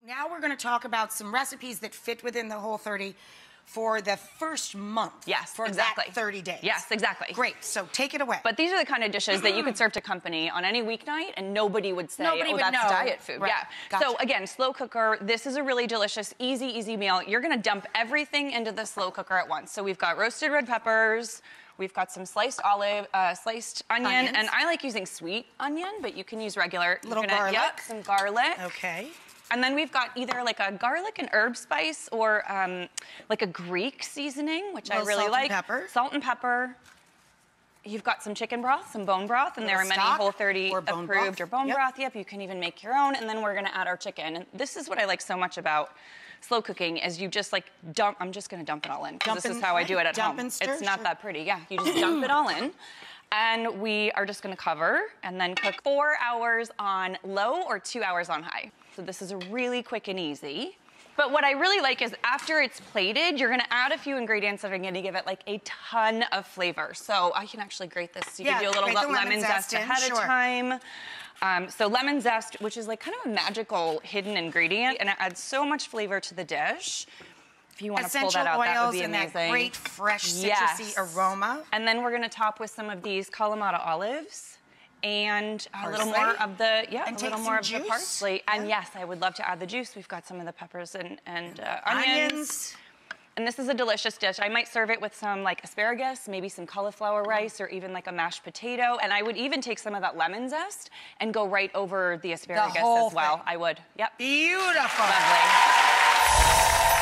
Now we're going to talk about some recipes that fit within the Whole30 for the first month. Yes, for exactly. that 30 days. Yes, exactly. Great, so take it away. But these are the kind of dishes that you could serve to company on any weeknight and nobody would say, that's diet food. Right. Yeah. Gotcha. So again, slow cooker, this is a really delicious, easy meal. You're gonna dump everything into the slow cooker at once. So we've got roasted red peppers, we've got some sliced sliced onion, and I like using sweet onion, but you can use regular. Little garlic. Yep, some garlic. Okay. And then we've got either like a garlic and herb spice or like a Greek seasoning, which I really like. Salt and pepper. You've got some chicken broth, some bone broth, and there are many Whole30 approved or bone broth. Yep, you can even make your own. And then we're gonna add our chicken. And this is what I like so much about slow cooking is you just like dump, I'm just gonna dump it all in because this is how I do it at home. It's not that pretty, yeah. You just dump it all in. And we are just gonna cover and then cook 4 hours on low or 2 hours on high. So this is a really quick and easy. But what I really like is after it's plated, you're gonna add a few ingredients that are gonna give it like a ton of flavor. So I can actually grate this. You can do a little lemon zest ahead of time. So lemon zest, which is like kind of a magical hidden ingredient, and it adds so much flavor to the dish. If you want to pull that out, that would be amazing. And that great, fresh, citrusy aroma. And then we're gonna top with some of these Kalamata olives and a little more of the, the parsley. And yes, I would love to add the juice. We've got some of the peppers and onions. And this is a delicious dish. I might serve it with some like asparagus, maybe some cauliflower rice, or even like a mashed potato. And I would even take some of that lemon zest and go right over the asparagus as well. I would, yep. Beautiful. Lovely.